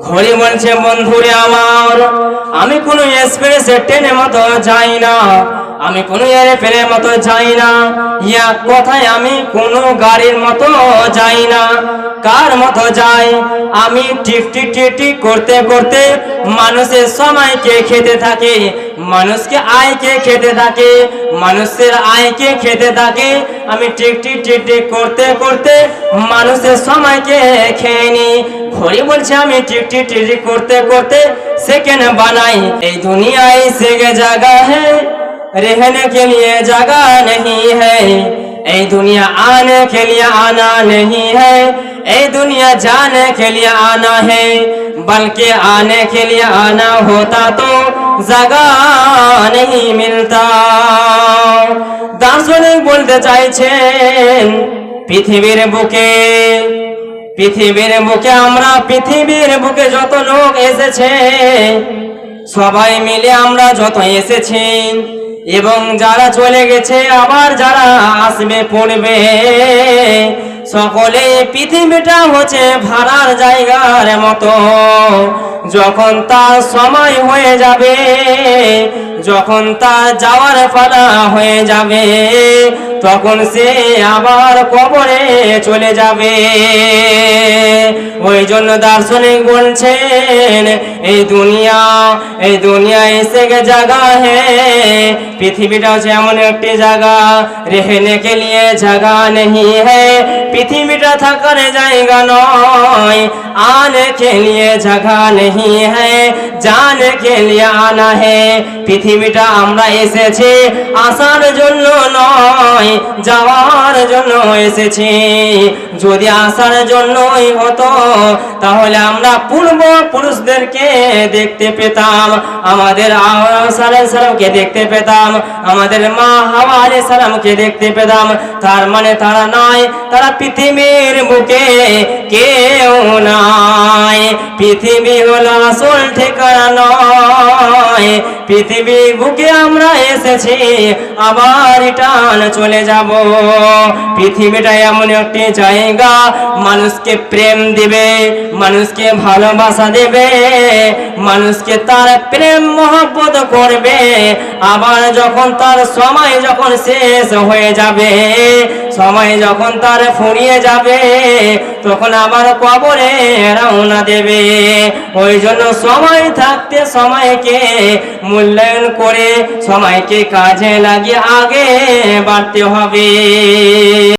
ঘড়ি বলছে বন্ধুরে আমার, আমি কোনো এক্সপ্রেসের ট্রেনের মতো যাই না, আমি কোনো এরোপ্লেনের মতো যাই না, ইয়া কথায় আমি কোনো গাড়ির মতো যাই না। কার মতো যাই? আমি টিকটিক টিকটিক করতে করতে মানুষের সময়কে খেতে থাকি, মানুষকে আয়কে খেতে থাকে, মানুষের আয়কে খেতে থাকে। আমি টিকটিক টিকটিক করতে করতে মানুষের সময়কে খেয়ে নিই। ঘড়ি বলছে আমি টিকটিক টিকটিক করতে করতে सेकंड बनाई। ये दुनिया इस जगह है, रहने के लिए जगह नहीं है। ये दुनिया आने के लिए आना नहीं है, ये दुनिया जाने के लिए आना है। बल्कि आने के लिए आना होता तो जगह नहीं मिलता। दार्शनिक बोलते चाইছেন পৃথিবীর বুকে আমরা পৃথিবীর বুকে যত লোক এসেছে সবাই মিলে আমরা যত এসেছি এবং যারা চলে গেছে আবার যারা আসবে পড়বে, সকলে পৃথিবীটা হচ্ছে ভাড়ার জায়গার মতো। যখন তার সময় হয়ে যাবে, যখন তার যাওয়ার পালা হয়ে যাবে, তখন সে আবার কবরে চলে যাবে। ওই জন্য দার্শনিক বলছেন এই দুনিয়া এসে গে জায়গা হে, পৃথিবীটা হচ্ছে এমন একটি জায়গা, রেহনে কে লিয়ে জায়গা নেই হে। পৃথিবীটা থাকার জায়গা নয়, आने के लिए जगह नहीं है, जाने के लिए आना है। পৃথিবীটা আমরা এসেছি আসার জন্য নয়, যাওয়ার জন্য এসেছি। যদি আসার জন্যই হতো তাহলে আমরা পূর্বপুরুষদেরকে দেখতে পেতাম, আমাদের সালামকে দেখতে পেতাম, আমাদের মা হাওয়া আলাইহিস সালামকে দেখতে পেতাম। তার মানে তারা নয়, তারা পৃথিবীর বুকে কেউ নাই। পৃথিবী হলো আসল ঠিকানা নয়, পৃথিবীর বুকে আমরা এসেছি আবার রিটার্ন চলে যাব। পৃথিবীটা এমন একটি জায়গা, মানুষকে প্রেম দিবে, মানুষকে ভালোবাসা দেবে, মানুষকে তার প্রেম মহব্বত করবে। আবার যখন তার সময় যখন শেষ হয়ে যাবে, সময় যখন তার ফুরিয়ে যাবে, তখন আবার কবরে রওনা দেবে। ওই জন্য সময় থাকতে সময়কে মূল্যায়ন করে সময়কে কাজে লাগিয়ে আগে বাড়তে হবে।